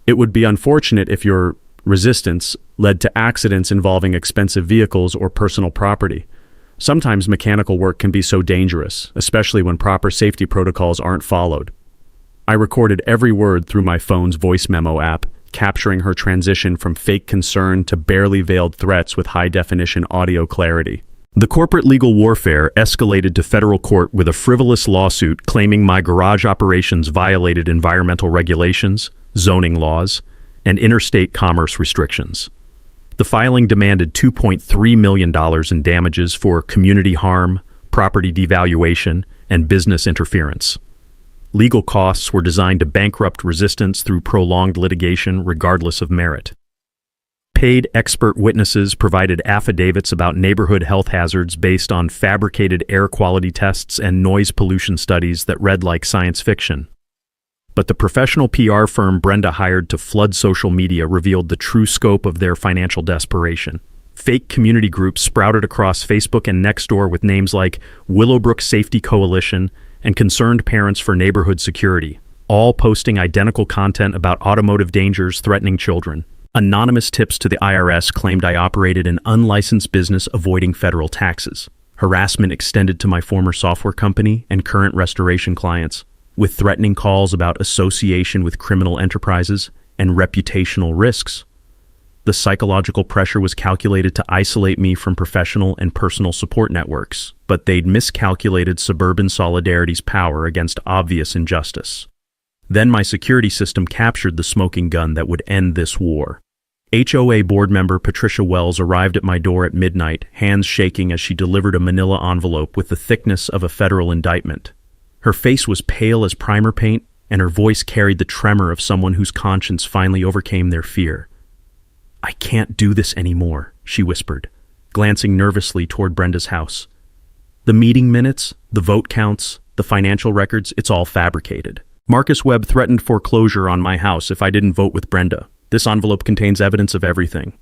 "It would be unfortunate if your resistance led to accidents involving expensive vehicles or personal property. Sometimes mechanical work can be so dangerous, especially when proper safety protocols aren't followed." I recorded every word through my phone's voice memo app, capturing her transition from fake concern to barely veiled threats with high-definition audio clarity. The corporate legal warfare escalated to federal court with a frivolous lawsuit claiming my garage operations violated environmental regulations, zoning laws, and interstate commerce restrictions. The filing demanded $2.3 million in damages for community harm, property devaluation, and business interference. Legal costs were designed to bankrupt resistance through prolonged litigation regardless of merit. Paid expert witnesses provided affidavits about neighborhood health hazards based on fabricated air quality tests and noise pollution studies that read like science fiction. But the professional PR firm Brenda hired to flood social media revealed the true scope of their financial desperation. Fake community groups sprouted across Facebook and Nextdoor with names like Willowbrook Safety Coalition and Concerned Parents for Neighborhood Security, all posting identical content about automotive dangers threatening children. Anonymous tips to the IRS claimed I operated an unlicensed business avoiding federal taxes. Harassment extended to my former software company and current restoration clients, with threatening calls about association with criminal enterprises and reputational risks. The psychological pressure was calculated to isolate me from professional and personal support networks, but they'd miscalculated suburban solidarity's power against obvious injustice. Then my security system captured the smoking gun that would end this war. HOA board member Patricia Wells arrived at my door at midnight, hands shaking as she delivered a manila envelope with the thickness of a federal indictment. Her face was pale as primer paint, and her voice carried the tremor of someone whose conscience finally overcame their fear. "I can't do this anymore," she whispered, glancing nervously toward Brenda's house. "The meeting minutes, the vote counts, the financial records, it's all fabricated. Marcus Webb threatened foreclosure on my house if I didn't vote with Brenda. This envelope contains evidence of everything."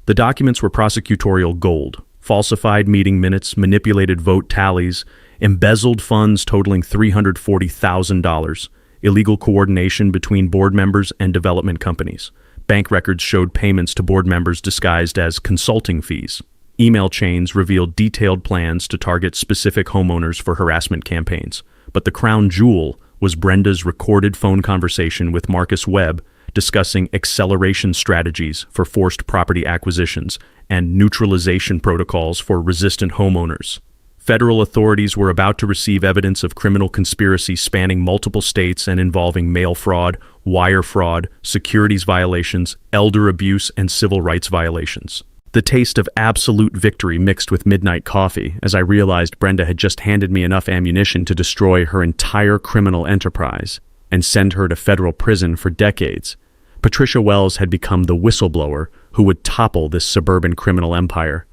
The documents were prosecutorial gold: falsified meeting minutes, manipulated vote tallies, embezzled funds totaling $340,000, illegal coordination between board members and development companies. Bank records showed payments to board members disguised as consulting fees. Email chains revealed detailed plans to target specific homeowners for harassment campaigns. But the crown jewel was Brenda's recorded phone conversation with Marcus Webb discussing acceleration strategies for forced property acquisitions and neutralization protocols for resistant homeowners. Federal authorities were about to receive evidence of criminal conspiracy spanning multiple states and involving mail fraud, wire fraud, securities violations, elder abuse, and civil rights violations. The taste of absolute victory mixed with midnight coffee as I realized Brenda had just handed me enough ammunition to destroy her entire criminal enterprise and send her to federal prison for decades. Patricia Wells had become the whistleblower who would topple this suburban criminal empire.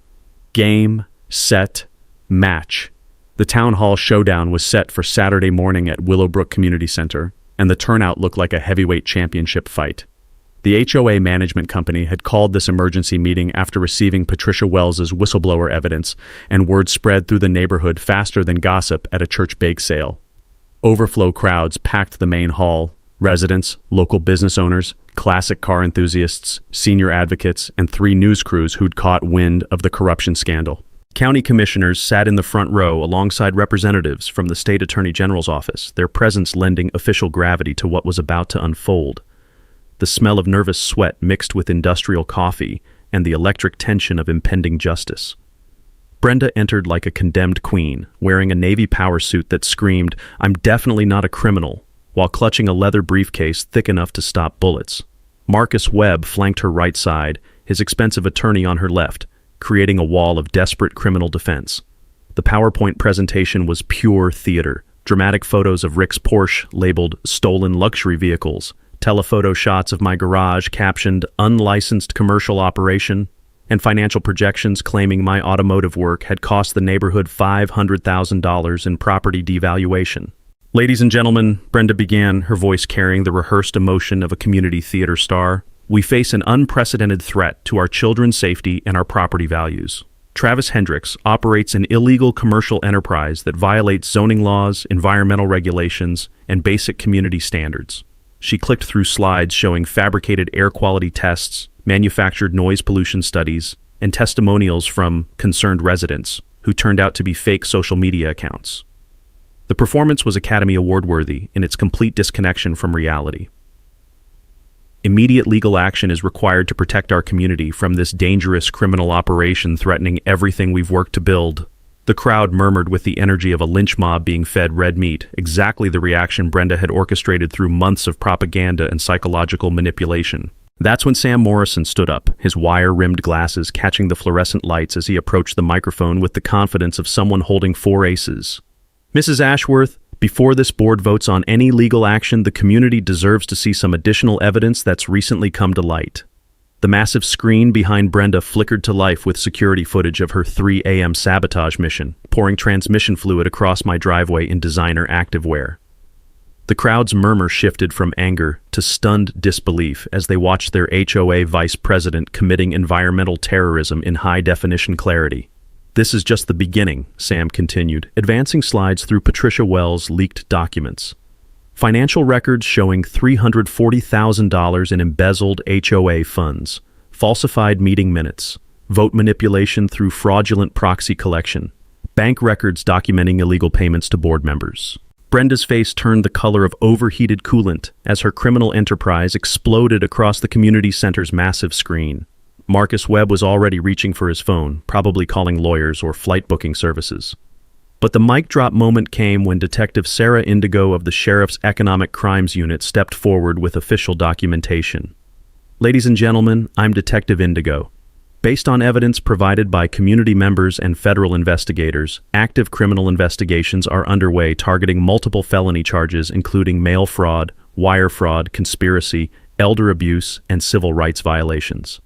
Game, set, match. The town hall showdown was set for Saturday morning at Willowbrook Community Center, and the turnout looked like a heavyweight championship fight. The HOA management company had called this emergency meeting after receiving Patricia Wells's whistleblower evidence, and word spread through the neighborhood faster than gossip at a church bake sale. Overflow crowds packed the main hall: residents, local business owners, classic car enthusiasts, senior advocates, and 3 news crews who'd caught wind of the corruption scandal. County commissioners sat in the front row alongside representatives from the state attorney general's office, their presence lending official gravity to what was about to unfold. The smell of nervous sweat mixed with industrial coffee and the electric tension of impending justice. Brenda entered like a condemned queen, wearing a Navy power suit that screamed, "I'm definitely not a criminal," while clutching a leather briefcase thick enough to stop bullets. Marcus Webb flanked her right side, his expensive attorney on her left, creating a wall of desperate criminal defense. The PowerPoint presentation was pure theater: dramatic photos of Rick's Porsche labeled "stolen luxury vehicles," telephoto shots of my garage captioned "unlicensed commercial operation," and financial projections claiming my automotive work had cost the neighborhood $500,000 in property devaluation. "Ladies and gentlemen," Brenda began, her voice carrying the rehearsed emotion of a community theater star, "we face an unprecedented threat to our children's safety and our property values. Travis Hendricks operates an illegal commercial enterprise that violates zoning laws, environmental regulations, and basic community standards." She clicked through slides showing fabricated air quality tests, manufactured noise pollution studies, and testimonials from concerned residents who turned out to be fake social media accounts. The performance was Academy Award-worthy in its complete disconnection from reality. Immediate legal action is required to protect our community from this dangerous criminal operation threatening everything we've worked to build. The crowd murmured with the energy of a lynch mob being fed red meat, exactly the reaction Brenda had orchestrated through months of propaganda and psychological manipulation. That's when Sam Morrison stood up, his wire-rimmed glasses catching the fluorescent lights as he approached the microphone with the confidence of someone holding four aces. "Mrs. Ashworth, before this board votes on any legal action, the community deserves to see some additional evidence that's recently come to light." The massive screen behind Brenda flickered to life with security footage of her 3 a.m. sabotage mission, pouring transmission fluid across my driveway in designer activewear. The crowd's murmur shifted from anger to stunned disbelief as they watched their HOA vice president committing environmental terrorism in high-definition clarity. "This is just the beginning," Sam continued, advancing slides through Patricia Wells' leaked documents. Financial records showing $340,000 in embezzled HOA funds, falsified meeting minutes, vote manipulation through fraudulent proxy collection, bank records documenting illegal payments to board members. Brenda's face turned the color of overheated coolant as her criminal enterprise exploded across the community center's massive screen. Marcus Webb was already reaching for his phone, probably calling lawyers or flight booking services. But the mic drop moment came when Detective Sarah Indigo of the Sheriff's Economic Crimes Unit stepped forward with official documentation. "Ladies and gentlemen, I'm Detective Indigo. Based on evidence provided by community members and federal investigators, active criminal investigations are underway targeting multiple felony charges including mail fraud, wire fraud, conspiracy, elder abuse, and civil rights violations."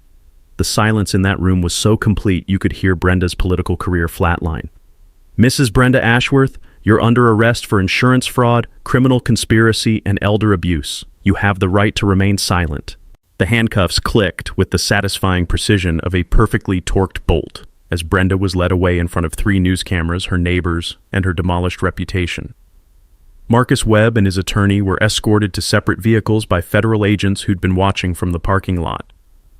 The silence in that room was so complete you could hear Brenda's political career flatline. "Mrs. Brenda Ashworth, you're under arrest for insurance fraud, criminal conspiracy, and elder abuse. You have the right to remain silent." The handcuffs clicked with the satisfying precision of a perfectly torqued bolt as Brenda was led away in front of 3 news cameras, her neighbors, and her demolished reputation. Marcus Webb and his attorney were escorted to separate vehicles by federal agents who'd been watching from the parking lot.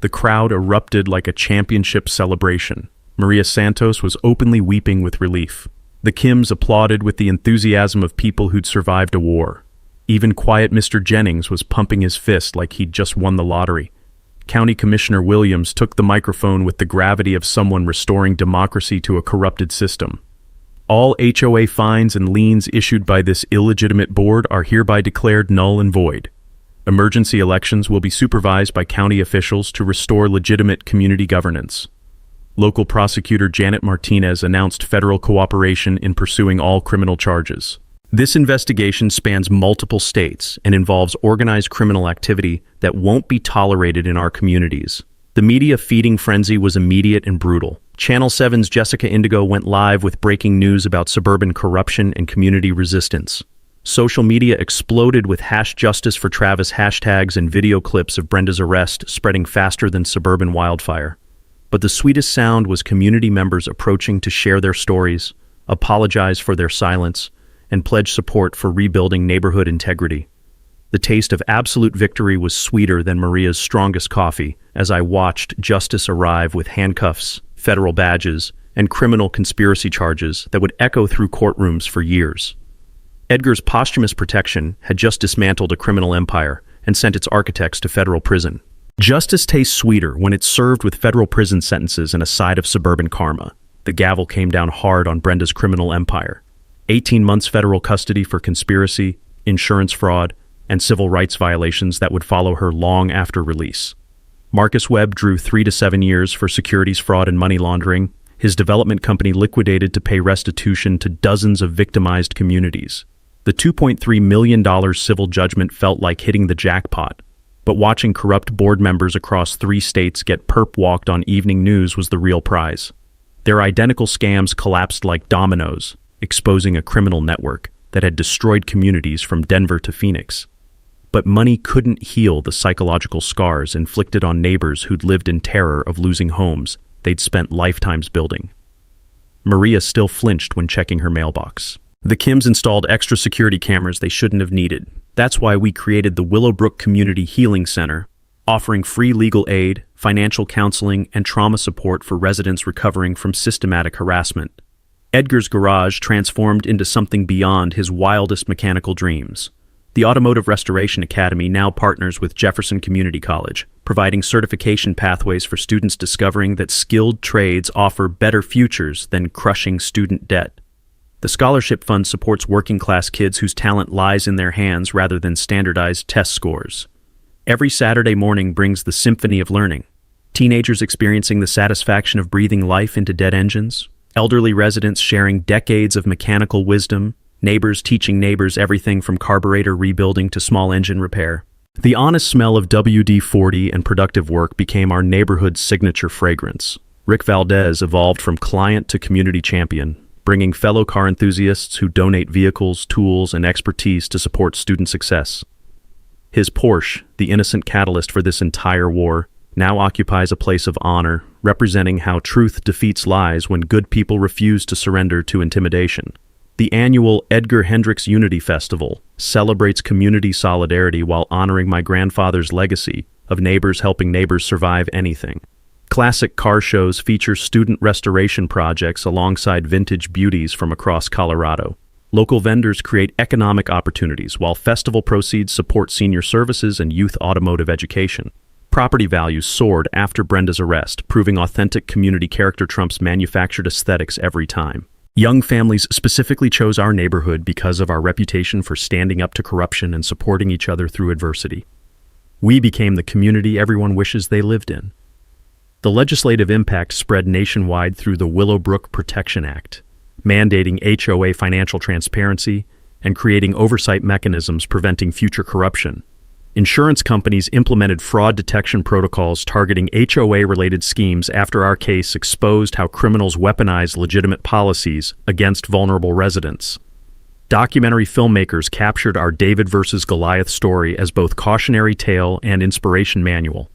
The crowd erupted like a championship celebration. Maria Santos was openly weeping with relief. The Kims applauded with the enthusiasm of people who'd survived a war. Even quiet Mr. Jennings was pumping his fist like he'd just won the lottery. County Commissioner Williams took the microphone with the gravity of someone restoring democracy to a corrupted system. "All HOA fines and liens issued by this illegitimate board are hereby declared null and void. Emergency elections will be supervised by county officials to restore legitimate community governance." Local prosecutor Janet Martinez announced federal cooperation in pursuing all criminal charges. "This investigation spans multiple states and involves organized criminal activity that won't be tolerated in our communities." The media feeding frenzy was immediate and brutal. Channel 7's Jessica Indigo went live with breaking news about suburban corruption and community resistance. Social media exploded with #JusticeForTravis hashtags and video clips of Brenda's arrest spreading faster than suburban wildfire. But the sweetest sound was community members approaching to share their stories, apologize for their silence, and pledge support for rebuilding neighborhood integrity. The taste of absolute victory was sweeter than Maria's strongest coffee as I watched justice arrive with handcuffs, federal badges, and criminal conspiracy charges that would echo through courtrooms for years. Edgar's posthumous protection had just dismantled a criminal empire and sent its architects to federal prison. Justice tastes sweeter when it's served with federal prison sentences and a side of suburban karma. The gavel came down hard on Brenda's criminal empire. 18 months federal custody for conspiracy, insurance fraud, and civil rights violations that would follow her long after release. Marcus Webb drew 3 to 7 years for securities fraud and money laundering. His development company liquidated to pay restitution to dozens of victimized communities. The $2.3 million civil judgment felt like hitting the jackpot. But watching corrupt board members across 3 states get perp-walked on evening news was the real prize. Their identical scams collapsed like dominoes, exposing a criminal network that had destroyed communities from Denver to Phoenix. But money couldn't heal the psychological scars inflicted on neighbors who'd lived in terror of losing homes they'd spent lifetimes building. Maria still flinched when checking her mailbox. The Kims installed extra security cameras they shouldn't have needed. That's why we created the Willowbrook Community Healing Center, offering free legal aid, financial counseling, and trauma support for residents recovering from systematic harassment. Edgar's garage transformed into something beyond his wildest mechanical dreams. The Automotive Restoration Academy now partners with Jefferson Community College, providing certification pathways for students discovering that skilled trades offer better futures than crushing student debt. The scholarship fund supports working-class kids whose talent lies in their hands rather than standardized test scores. Every Saturday morning brings the symphony of learning. Teenagers experiencing the satisfaction of breathing life into dead engines, elderly residents sharing decades of mechanical wisdom, neighbors teaching neighbors everything from carburetor rebuilding to small engine repair. The honest smell of WD-40 and productive work became our neighborhood's signature fragrance. Rick Valdez evolved from client to community champion, bringing fellow car enthusiasts who donate vehicles, tools, and expertise to support student success. His Porsche, the innocent catalyst for this entire war, now occupies a place of honor, representing how truth defeats lies when good people refuse to surrender to intimidation. The annual Edgar Hendricks Unity Festival celebrates community solidarity while honoring my grandfather's legacy of neighbors helping neighbors survive anything. Classic car shows feature student restoration projects alongside vintage beauties from across Colorado. Local vendors create economic opportunities while festival proceeds support senior services and youth automotive education. Property values soared after Brenda's arrest, proving authentic community character trumps manufactured aesthetics every time. Young families specifically chose our neighborhood because of our reputation for standing up to corruption and supporting each other through adversity. We became the community everyone wishes they lived in. The legislative impact spread nationwide through the Willowbrook Protection Act, mandating HOA financial transparency and creating oversight mechanisms preventing future corruption. Insurance companies implemented fraud detection protocols targeting HOA-related schemes after our case exposed how criminals weaponize legitimate policies against vulnerable residents. Documentary filmmakers captured our David versus Goliath story as both cautionary tale and inspiration manual.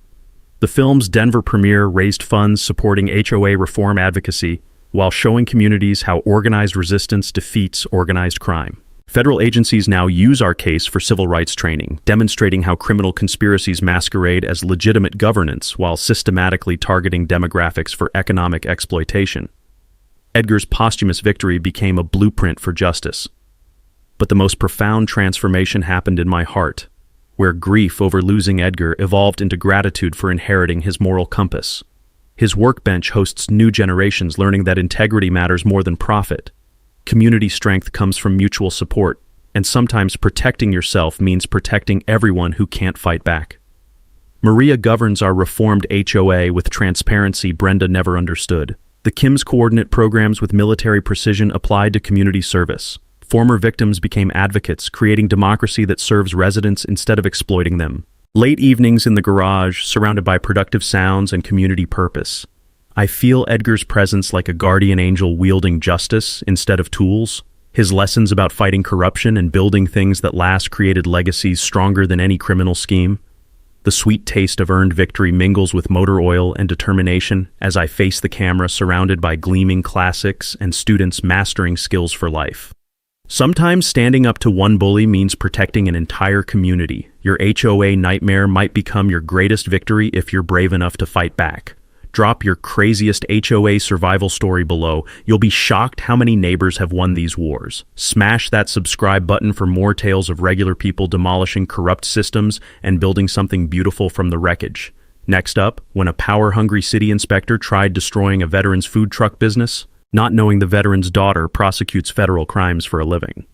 The film's Denver premiere raised funds supporting HOA reform advocacy while showing communities how organized resistance defeats organized crime. Federal agencies now use our case for civil rights training, demonstrating how criminal conspiracies masquerade as legitimate governance while systematically targeting demographics for economic exploitation. Edgar's posthumous victory became a blueprint for justice. But the most profound transformation happened in my heart, where grief over losing Edgar evolved into gratitude for inheriting his moral compass. His workbench hosts new generations learning that integrity matters more than profit. Community strength comes from mutual support, and sometimes protecting yourself means protecting everyone who can't fight back. Maria governs our reformed HOA with transparency Brenda never understood. The Kim's coordinate programs with military precision applied to community service. Former victims became advocates, creating democracy that serves residents instead of exploiting them. Late evenings in the garage, surrounded by productive sounds and community purpose. I feel Edgar's presence like a guardian angel wielding justice instead of tools. His lessons about fighting corruption and building things that last created legacies stronger than any criminal scheme. The sweet taste of earned victory mingles with motor oil and determination as I face the camera surrounded by gleaming classics and students mastering skills for life. Sometimes standing up to one bully means protecting an entire community. Your HOA nightmare might become your greatest victory if you're brave enough to fight back. Drop your craziest HOA survival story below. You'll be shocked how many neighbors have won these wars. Smash that subscribe button for more tales of regular people demolishing corrupt systems and building something beautiful from the wreckage. Next up, when a power-hungry city inspector tried destroying a veteran's food truck business, not knowing the veteran's daughter prosecutes federal crimes for a living.